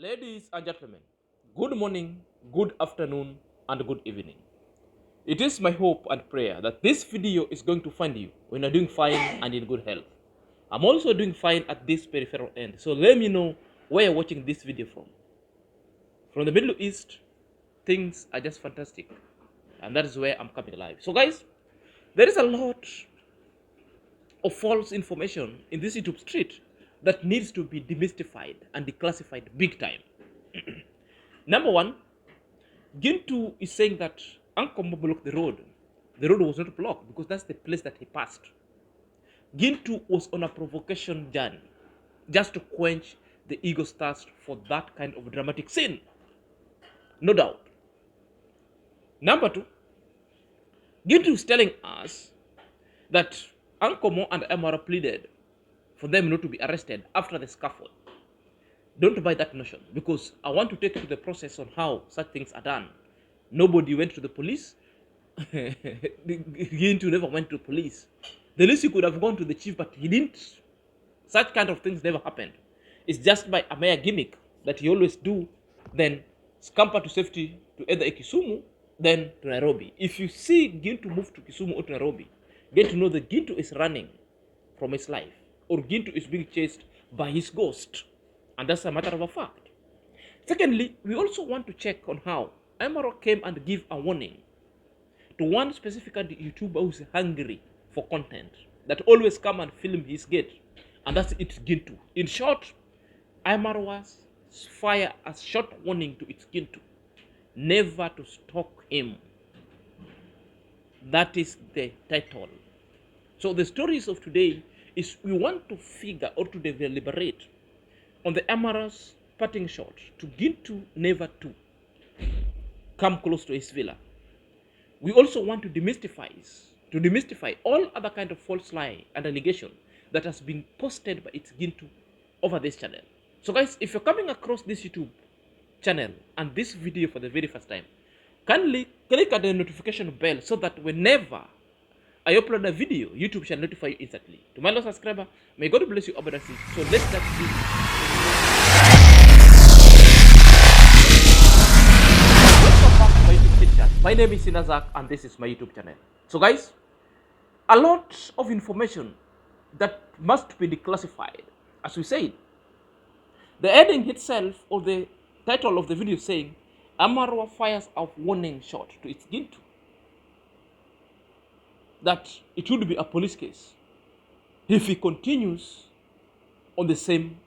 Ladies and gentlemen, good morning, good afternoon, and good evening. It is my hope and prayer that this video is going to find you when you're doing fine and in good health. I'm also doing fine at this peripheral end, so let me know where you're watching this video from. From the Middle East, things are just fantastic, and that is where I'm coming alive. So, guys, there is a lot of false information in this YouTube street that needs to be demystified and declassified big time. Number one, Gintu is saying that Uncle Mo blocked the road. The road was not blocked because that's the place that he passed. Gintu was on a provocation journey just to quench the ego's thirst for that kind of dramatic scene. No doubt. Number two, Gintu is telling us that Uncle Mo and IAMMARWA pleaded for them not to be arrested after the scaffold. Don't buy that notion, because I want to take you to the process on how such things are done. Nobody went to the police. Gintu never went to police. The least he could have gone to the chief, but he didn't. Such kind of things never happened. It's just by a mere gimmick that he always do, then scamper to safety to either Kisumu, then to Nairobi. If you see Gintu move to Kisumu or to Nairobi, get to know that Gintu is running from his life, or Gintu is being chased by his ghost. And that's a matter of a fact. Secondly, we also want to check on how IAMMARWA came and give a warning to one specific YouTuber who's hungry for content, that always come and film his gate, and that's its Gintu. In short, IAMMARWA's fire a short warning to its Gintu, never to stalk him. That is the title. So the stories of today is we want to figure or to deliberate on the IAMMARWA's parting shot to Gintu never to come close to his villa. We also want to demystify all other kind of false lie and allegation that has been posted by its Gintu over this channel. So guys, if you're coming across this YouTube channel and this video for the very first time, kindly click at the notification bell so that whenever I upload a video, YouTube shall notify you instantly. To my lost subscriber, may God bless you abundantly. So let's start this video. Welcome back to my YouTube channel. My name is Sinazak and this is my YouTube channel. So guys, a lot of information that must be declassified. As we said, the heading itself or the title of the video saying IAMMARWA fires a warning shot to its Gintu, that it would be a police case if he continues on the same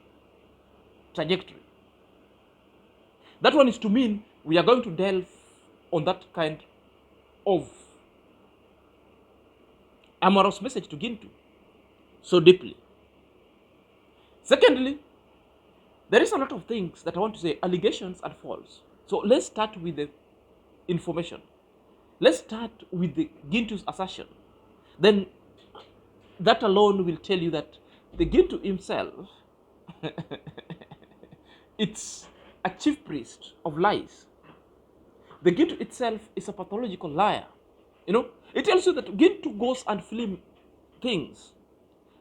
trajectory. That one is to mean we are going to delve on that kind of IAMMARWA's message to Gintu so deeply. Secondly, there is a lot of things that I want to say, allegations and false. So let's start with the information. Let's start with the Gintu's assertion. Then that alone will tell you that the Gintu himself, it's a chief priest of lies. The Gintu itself is a pathological liar. You know, it tells you that Gintu goes and film things,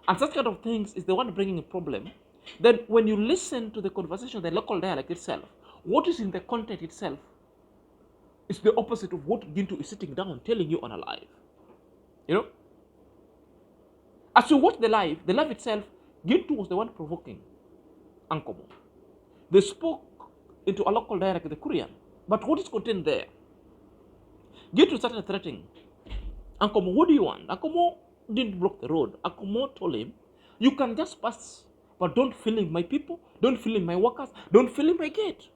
and such kind of things is the one bringing a problem. Then when you listen to the conversation, the local dialect itself, what is in the content itself is the opposite of what Gintu is sitting down telling you on a live. You know? As you watch the live itself, Gintu was the one provoking Uncle Mo. They spoke into a local dialect, the Korean. But what is contained there? Gintu started threatening Uncle Mo, what do you want? Uncle Mo didn't block the road. Uncle Mo told him, you can just pass, but don't film my people, don't film my workers, don't film my gate.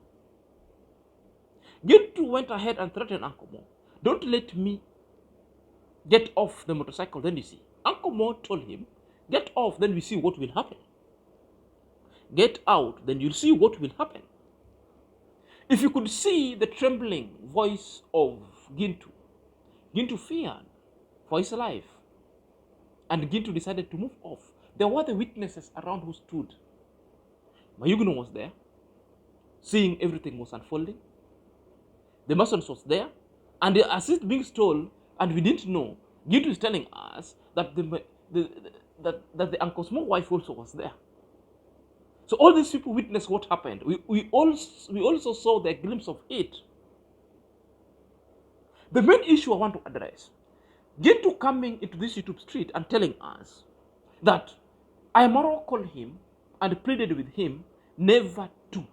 Gintu went ahead and threatened Uncle Mo, don't let me get off the motorcycle, then you see. Uncle Mo told him, get off, then we see what will happen. Get out, then you'll see what will happen. If you could see the trembling voice of Gintu, Gintu feared for his life. And Gintu decided to move off. There were the witnesses around who stood. Mayugno was there, seeing everything was unfolding. The Masons was there, and as it being told, and we didn't know, Gintu is telling us that the Uncle Mo's wife also was there. So all these people witnessed what happened. We also saw the glimpse of it. The main issue I want to address, Gintu coming into this YouTube street and telling us that IAMMARWA called him and pleaded with him never to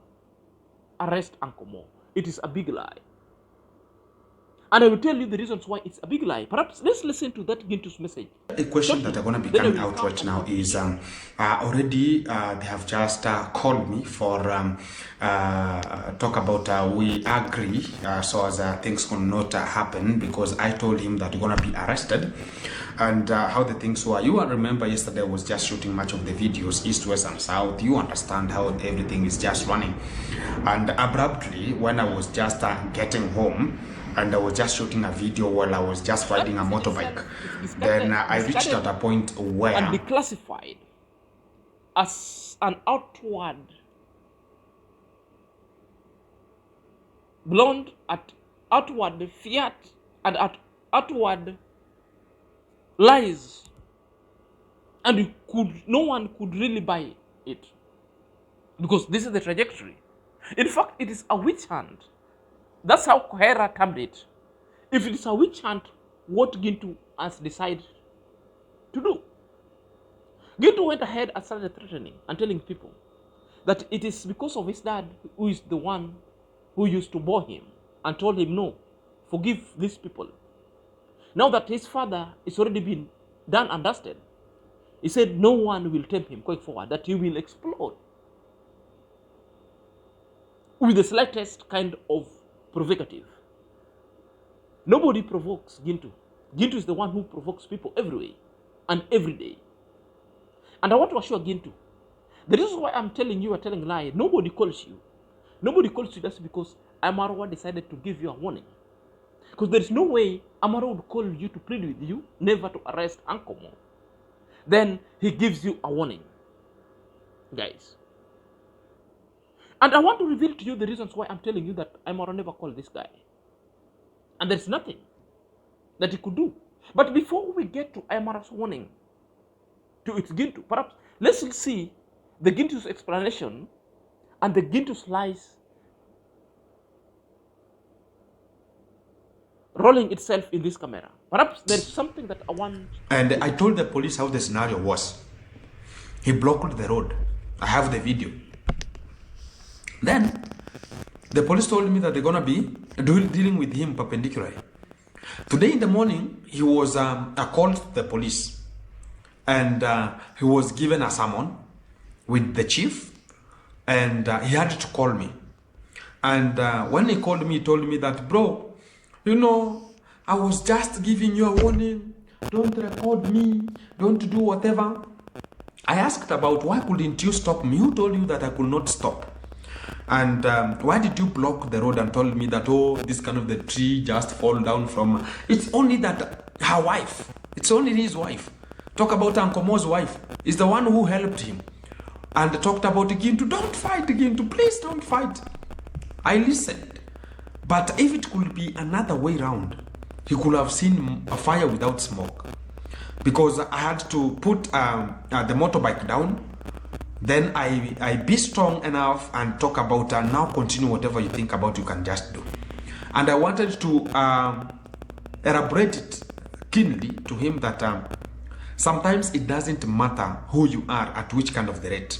arrest Uncle Mo. It is a big lie. And I will tell you the reasons why it's a big lie. Perhaps let's listen to that Gintu's message. A question that are going to be coming out right now is already they have just called me for talk about we agree so as things will not happen, because I told him that you're going to be arrested and how the things were. You remember yesterday I was just shooting much of the videos east, west and south. You understand how everything is just running, and abruptly when I was just getting home and I was just shooting a video while I was just riding a motorbike, then I reached at a point where and be classified as an outward blonde, at outward fiat, and at outward lies, and no one could really buy it, because this is the trajectory. In fact, it is a witch hunt. That's how Hera termed it. If it is a witch hunt, what Gintu has decided to do? Gintu went ahead and started threatening and telling people that it is because of his dad, who is the one who used to bore him, and told him, no, forgive these people. Now that his father is already been done and dusted, he said no one will tempt him going forward, that he will explode with the slightest kind of provocative. Nobody provokes Gintu. Gintu is the one who provokes people every way and every day. And I want to assure Gintu, the reason why I'm telling you are telling a lie, nobody calls you. Nobody calls you just because IAMMARWA decided to give you a warning. Because there is no way IAMMARWA would call you to plead with you never to arrest Uncle Mo. Then he gives you a warning. Guys. And I want to reveal to you the reasons why I'm telling you that IAMMARWA never called this guy. And there's nothing that he could do. But before we get to IAMMARWA's warning to its Gintu, perhaps let's see the Gintu's explanation and the Gintu's lies rolling itself in this camera. Perhaps there's something that I want. And I told the police how the scenario was. He blocked the road. I have the video. Then the police told me that they're gonna be dealing with him perpendicularly. Today in the morning, he was called to the police, and he was given a summon with the chief, and he had to call me. And when he called me, he told me that, bro, you know, I was just giving you a warning. Don't record me. Don't do whatever. I asked about why couldn't you stop me? Who told you that I could not stop? And why did you block the road and told me that, oh, this kind of the tree just fall down from... It's only that her wife, it's only his wife. Talk about Uncle Mo's wife. Is the one who helped him. And talked about Gintu. Don't fight, Gintu. Please don't fight. I listened. But if it could be another way round, he could have seen a fire without smoke. Because I had to put the motorbike down. Then I be strong enough and talk about now continue whatever you think about you can just do. And I wanted to elaborate it keenly to him that sometimes it doesn't matter who you are at which kind of the rate.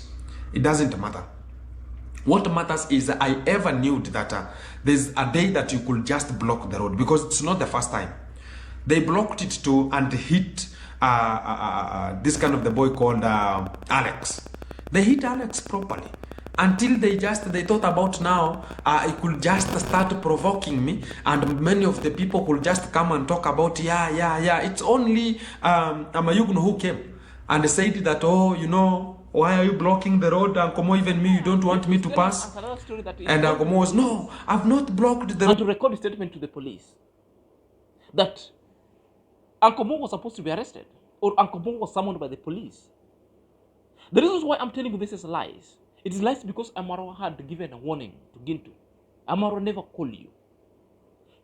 It doesn't matter. What matters is I ever knew that there's a day that you could just block the road, because it's not the first time. They blocked it too and hit this kind of the boy called Alex. They hit Alex properly until they thought about now it could just start provoking me, and many of the people could just come and talk about it's only Amayugno who came and said that, oh, you know, why are you blocking the road, Uncle Mo? Even me, you don't want me to pass. And Uncle Mo was, no, I've not blocked the road. And to record a statement to the police that Uncle Mo was supposed to be arrested, or Uncle Mo was summoned by the police. The reason why I'm telling you this is lies. It is lies because IAMMARWA had given a warning to Gintu. IAMMARWA never called you.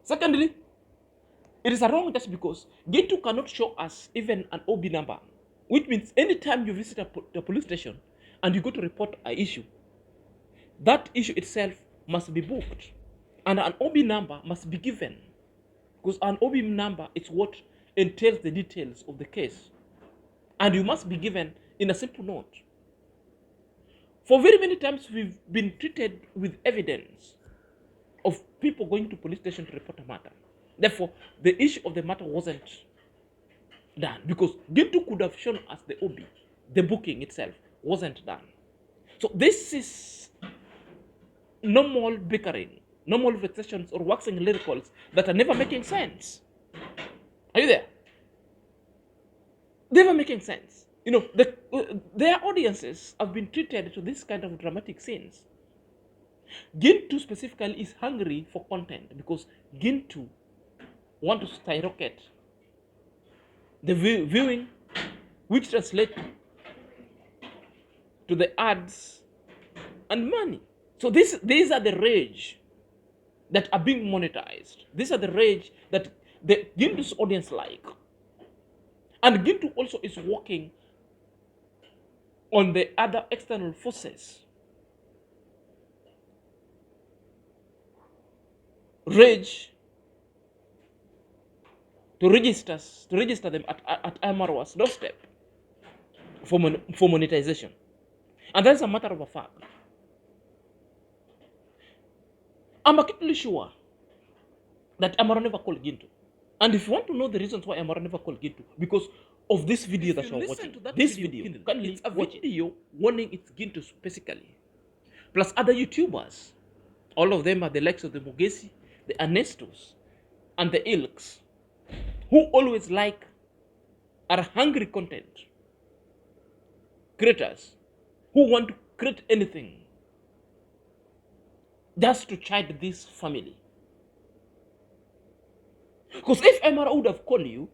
Secondly, it is a wrong just because Gintu cannot show us even an OB number, which means anytime you visit the police station and you go to report an issue, that issue itself must be booked, and an OB number must be given, because an OB number is what entails the details of the case, and you must be given in a simple note. For very many times, we've been treated with evidence of people going to police station to report a matter. Therefore, the issue of the matter wasn't done, because GINTU could have shown us the OB. The booking itself wasn't done. So this is normal bickering, normal vexations or waxing lyricals that are never making sense. Are you there? Never making sense. You know, their audiences have been treated to this kind of dramatic scenes. GINTU specifically is hungry for content, because GINTU want to skyrocket the viewing, which translate to the ads and money. So these are the rage that are being monetized. These are the rage that the GINTU's audience like. And GINTU also is working on the other external forces. Rage to register them at IAMMARWA's doorstep for monetization. And that's a matter of a fact. I'm actually sure that IAMMARWA never called GINTU. And if you want to know the reasons why IAMMARWA never called GINTU, because of this video that you're watching, this video, it's a video warning it's GINTU basically, plus other YouTubers. All of them are the likes of the Mugesi, the Ernestos, and the Ilks, who always are hungry content creators who want to create anything just to chide this family. Because if IAMMARWA would have called you,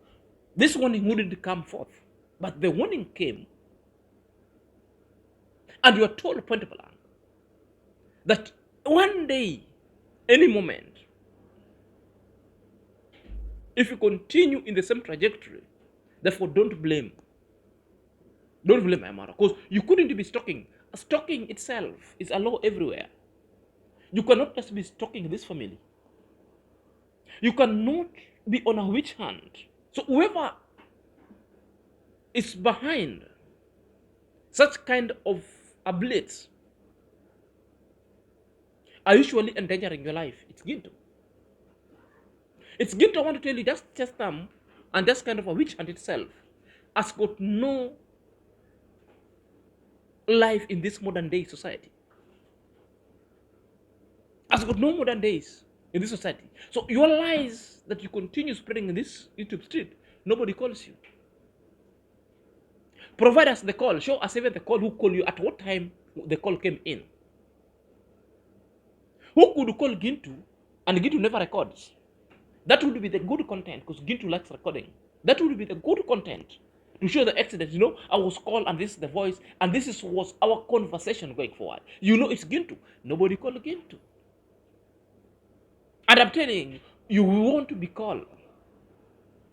this warning wouldn't come forth. But the warning came, and you are told point blank that one day, any moment, if you continue in the same trajectory, therefore don't blame IAMMARWA, because you couldn't be stalking. Stalking itself is a law everywhere. You cannot just be stalking this family. You cannot be on a witch hunt. So whoever is behind such kind of a blitz are usually endangering your life. It's GINTU. It's GINTU. I want to tell you, just and that's kind of a witch hunt itself has got no life in this modern day society. Has got no modern days in this society. So your lies that you continue spreading in this YouTube street, nobody calls you. Provide us the call. Show us even the call who called you, at what time the call came in. Who could call GINTU and GINTU never records? That would be the good content, because GINTU likes recording. That would be the good content to show the accident. You know, I was called and this is the voice, and this was our conversation going forward. You know, it's GINTU. Nobody called GINTU. And I'm telling you, you want to be called.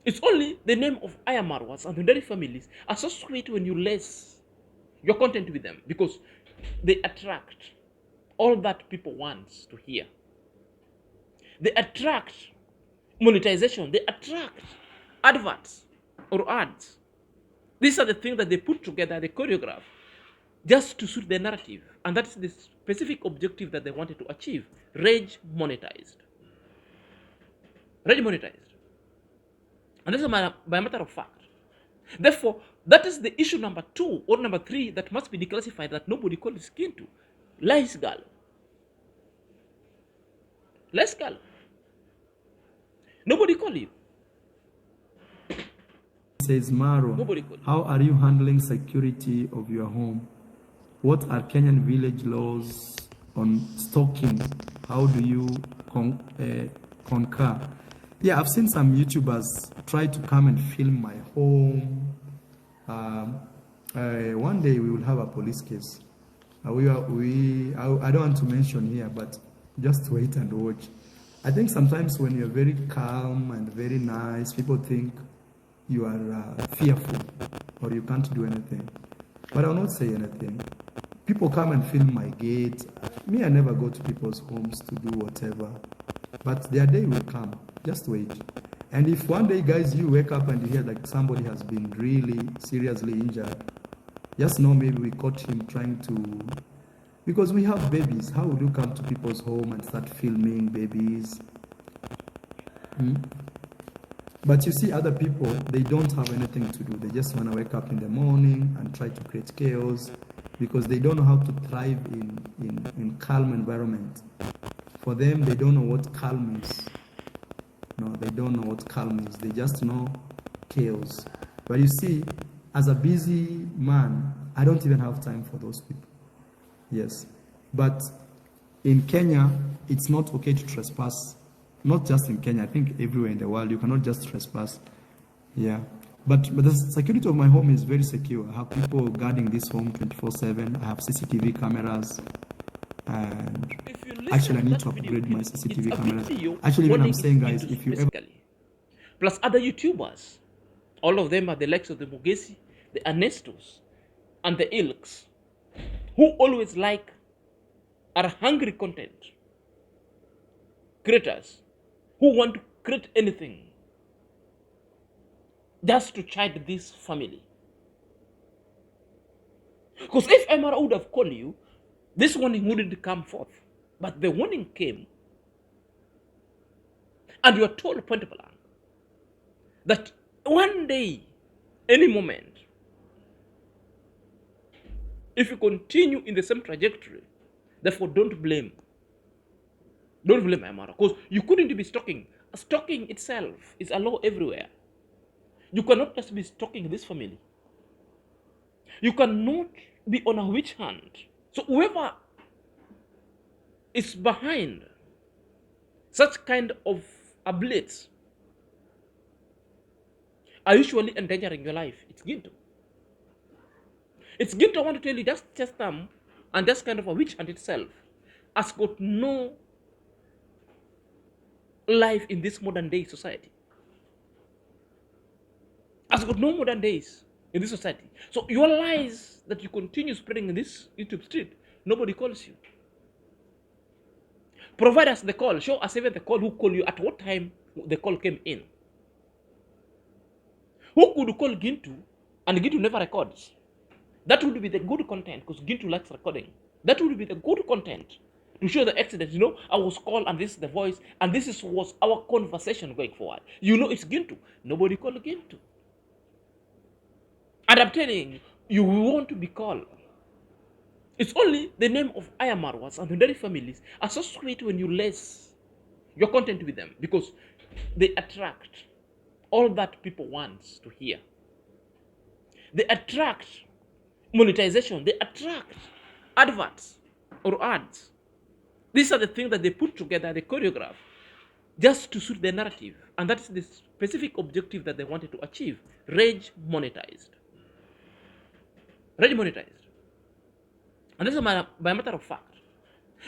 It's only the name of IAMMARWAs and the Nderi families associate when you lace your content with them, because they attract all that people want to hear. They attract monetization. They attract adverts or ads. These are the things that they put together, they choreograph, just to suit their narrative. And that's the specific objective that they wanted to achieve. Rage monetized. Rage monetized. And this is by a matter of fact. Therefore, that is the issue number 2 or number 3 that must be declassified, that nobody calls GINTU. Lies girl. Lies girl. Nobody call you. Says Marwa, how are you handling security of your home? What are Kenyan village laws on stalking? How do you concur? Yeah, I've seen some YouTubers try to come and film my home. One day we will have a police case. I don't want to mention here, but just wait and watch. I think sometimes when you're very calm and very nice, people think you are fearful or you can't do anything. But I'll not say anything. People come and film my gate. Me, I never go to people's homes to do whatever. But their day will come. Just wait. And if one day, guys, you wake up and you hear like somebody has been really seriously injured, just know maybe we caught him trying to... Because we have babies. How would you come to people's home and start filming babies? But you see other people, they don't have anything to do. They just want to wake up in the morning and try to create chaos because they don't know how to thrive in calm environment. For them, they don't know what calm is. No, they don't know what calm is. They just know chaos. But you see, as a busy man, I don't even have time for those people. Yes. But in Kenya, it's not okay to trespass. Not just in Kenya, I think everywhere in the world, you cannot just trespass. Yeah. But the security of my home is very secure. I have people guarding this home 24/7. I have CCTV cameras. And actually, I need to upgrade my CCTV cameras. Actually, when I'm saying, guys, if you ever... Plus other YouTubers, all of them are the likes of the Mugesi, the Ernestos, and the Ilks, who always are hungry content creators who want to create anything just to chide this family. Because if MR would have called you, this warning wouldn't come forth. But the warning came, and you are told point blank that one day, any moment, if you continue in the same trajectory, therefore don't blame MR, because you couldn't be stalking. Stalking itself is a law everywhere. You cannot just be stalking this family. You cannot be on a witch hunt. So whoever is behind such kind of a blitz are usually endangering your life. It's Gintu. It's Gintu, I want to tell you, just them and just kind of a witch hunt itself has got no life in this modern day society. Has got no modern days in this society. So your lies that you continue spreading in this YouTube street, nobody calls you. Provide us the call. Show us even the call, who called you, at what time the call came in. Who could call Gintu and Gintu never records? That would be the good content, because Gintu likes recording. That would be the good content to show the accident. You know, I was called and this is the voice and this was our conversation going forward. You know it's Gintu. Nobody called Gintu. And I'm telling you, you want to be called. It's only the name of IAMMARWAs and the Hundari families are so sweet when you lace your content with them, because they attract all that people want to hear. They attract monetization. They attract adverts or ads. These are the things that they put together, they choreograph, just to suit their narrative. And that's the specific objective that they wanted to achieve. Rage monetized. Rage monetized. And this is by matter of fact.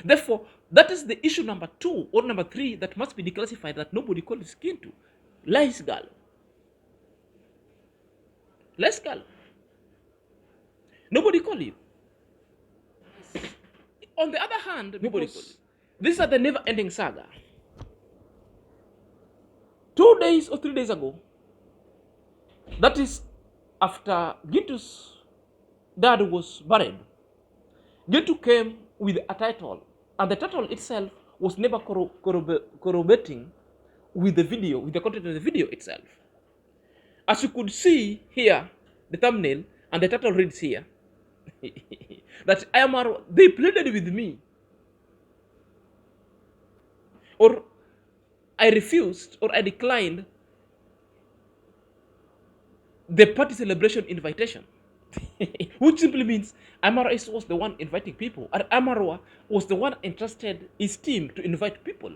Therefore, that is the issue number 2 or number 3 that must be declassified, that nobody calls Gintu. Lies girl. Lies girl. Nobody call you. On the other hand, nobody call you. These are the never-ending saga. 2 days or 3 days ago, that is after Gintu's dad was buried, Gintu came with a title, and the title itself was never corroborating with the video, with the content of the video itself. As you could see here, the thumbnail, and the title reads here, that IAMMARWA, they pleaded with me, or I refused, or I declined the party celebration invitation. Which simply means IAMMARWA was the one inviting people, and IAMMARWA was the one entrusted his team to invite people.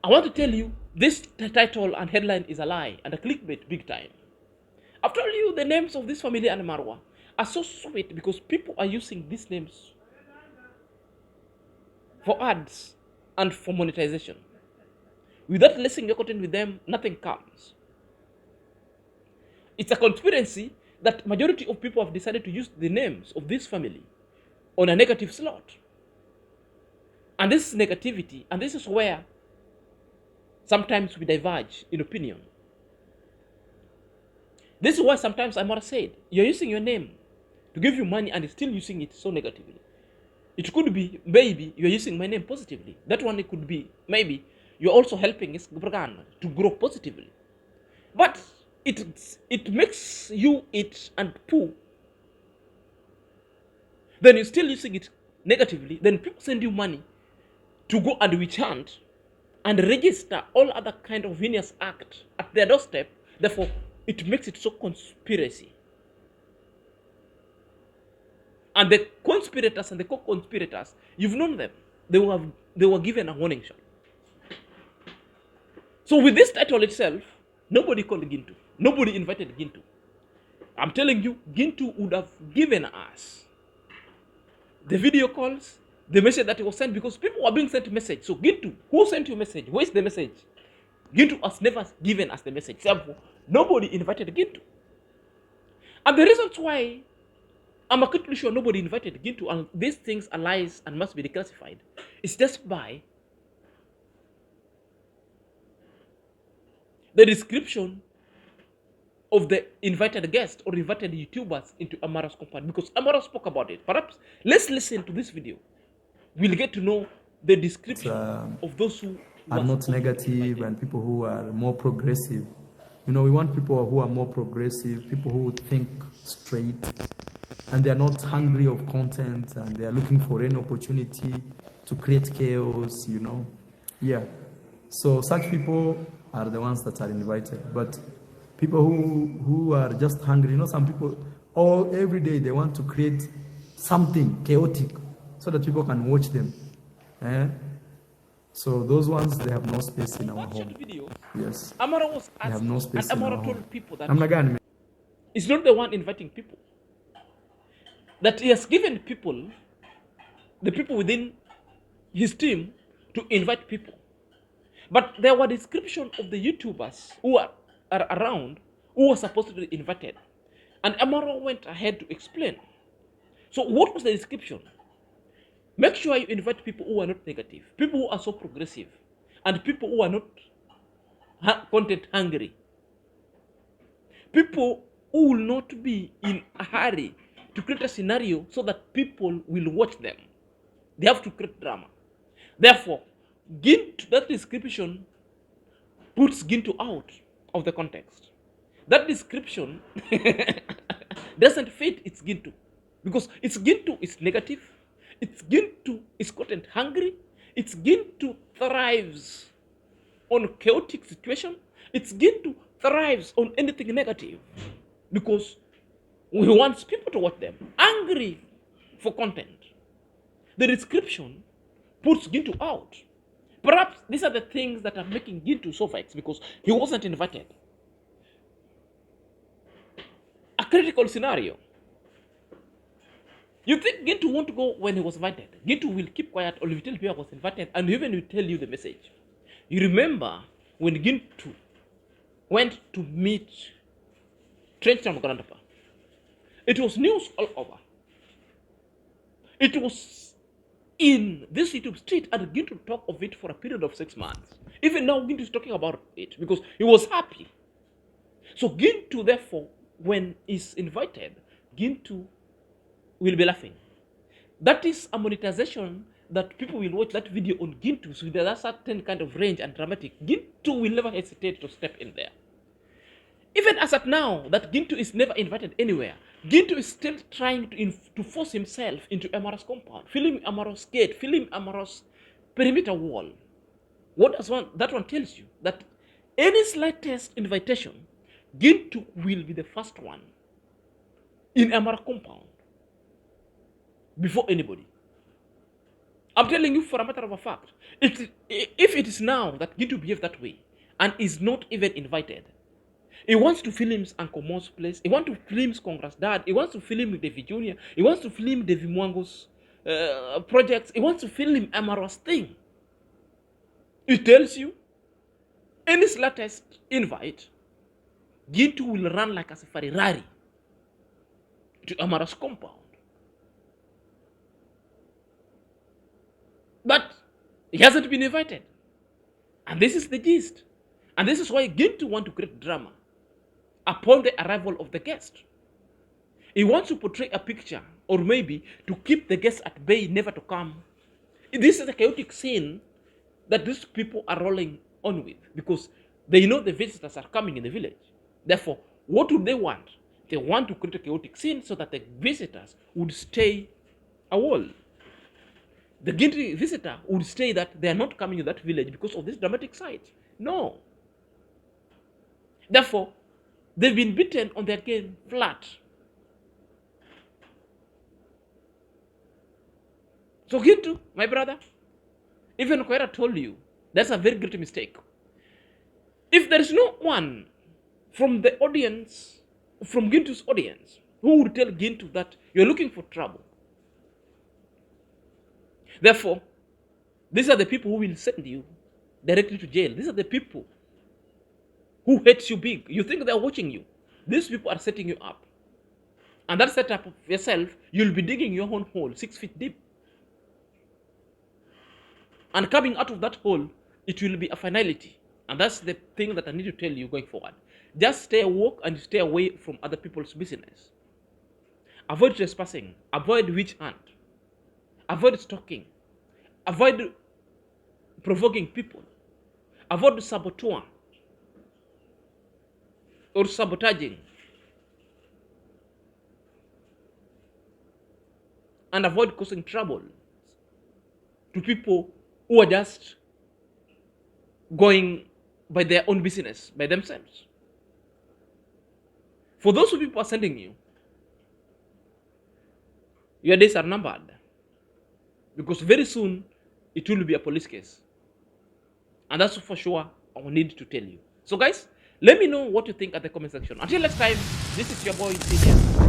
I want to tell you, this title and headline is a lie and a clickbait big time. I've told you the names of this family and IAMMARWA are so sweet because people are using these names for ads and for monetization. Without listening your content with them, nothing comes. It's a conspiracy that majority of people have decided to use the names of this family on a negative slot. And this is negativity, and this is where sometimes we diverge in opinion. This is why sometimes Amara said, you're using your name to give you money and still using it so negatively. It could be, maybe, you're using my name positively. That one, it could be, maybe, you're also helping his brand to grow positively. But it makes you eat and poo. Then you're still using it negatively. Then people send you money to go and witch hunt and register all other kind of heinous act at their doorstep. Therefore, it makes it so conspiracy. And the conspirators and the co-conspirators, you've known them. They were given a warning shot. So with this title itself, nobody called Gintu. Nobody invited Gintu. I'm telling you, Gintu would have given us the video calls, the message that was sent, because people were being sent a message. So Gintu, who sent you a message? Where's the message? Gintu has never given us the message. Therefore, nobody invited Gintu. And the reasons why I'm actually sure nobody invited Gintu, and these things are lies and must be declassified, it's just by the description of the invited guest or invited YouTubers into IAMMARWA's compound, because IAMMARWA spoke about it. Perhaps let's listen to this video. We'll get to know the description of those who are not negative and people who are more progressive. You know, we want people who are more progressive, people who think straight, and they are not hungry of content, and they are looking for any opportunity to create chaos, you know. Yeah. So such people are the ones that are invited. But people who are just hungry, you know, some people every day they want to create something chaotic so that people can watch them. So those ones, they have no space in our home. Video, yes. IAMMARWA was asked, they have no space and in our IAMMARWA home. told people that it's not the one inviting people. That he has given people, the people within his team, to invite people. But there were description of the YouTubers who are around, who were supposed to be invited. And IAMMARWA went ahead to explain. So what was the description? Make sure you invite people who are not negative, people who are so progressive, and people who are not content hungry. People who will not be in a hurry to create a scenario so that people will watch them. They have to create drama. Therefore, Gintu, that description puts Gintu out of the context. That description doesn't fit its Gintu, because its Gintu is negative, its Gintu is content hungry, its Gintu thrives on chaotic situation, its Gintu thrives on anything negative, because we want people to watch them, angry for content. The description puts Gintu out. Perhaps these are the things that are making Gintu so vexed, because he wasn't invited. A critical scenario. You think Gintu won't go when he was invited? Gintu will keep quiet or will tell people he was invited, and even will tell you the message. You remember when Gintu went to meet Trenchtown Grandpa? It was news all over. It was in this YouTube street, and Gintu talked of it for a period of 6 months. Even now, Gintu is talking about it because he was happy. So Gintu, therefore, when he's invited, Gintu will be laughing. That is a monetization that people will watch that video on Gintu, so there's a certain kind of range and dramatic. Gintu will never hesitate to step in there. Even as at now, that Gintu is never invited anywhere, Gintu is still trying to force himself into IAMMARWA's compound, filling IAMMARWA's gate, filling IAMMARWA's perimeter wall. What does that one tells you? That any slightest invitation, Gintu will be the first one in IAMMARWA compound before anybody. I'm telling you for a matter of a fact. If it is now that Gintu behaves that way and is not even invited, he wants to film Uncle Mo's place, he wants to film Congress Dad, he wants to film David Jr., he wants to film David Mwango's projects, he wants to film IAMMARWA's thing. It tells you, any slightest invite, Gintu will run like a Ferrari to IAMMARWA's compound. But he hasn't been invited. And this is the gist. And this is why Gintu want to create drama upon the arrival of the guest. He wants to portray a picture, or maybe to keep the guest at bay, never to come. This is a chaotic scene that these people are rolling on with, because they know the visitors are coming in the village. Therefore, what do they want? They want to create a chaotic scene so that the visitors would stay a wall. The Gintu visitor would say that they are not coming to that village because of this dramatic sight. No. Therefore, they've been beaten on their game flat. So Gintu, my brother, even Koira told you, that's a very great mistake. If there is no one from the audience, from Gintu's audience, who would tell Gintu that you're looking for trouble, therefore, these are the people who will send you directly to jail. These are the people who hate you big. You think they're watching you. These people are setting you up. And that setup of yourself, you'll be digging your own hole 6 feet deep. And coming out of that hole, it will be a finality. And that's the thing that I need to tell you going forward. Just stay woke and stay away from other people's business. Avoid trespassing. Avoid witch hunt. Avoid stalking. Avoid provoking people. Avoid saboteur or sabotaging. And avoid causing trouble to people who are just going by their own business, by themselves. For those who people are sending you, your days are numbered. Because very soon, it will be a police case. And that's for sure I will need to tell you. So guys, let me know what you think at the comment section. Until next time, this is your boy, CJ.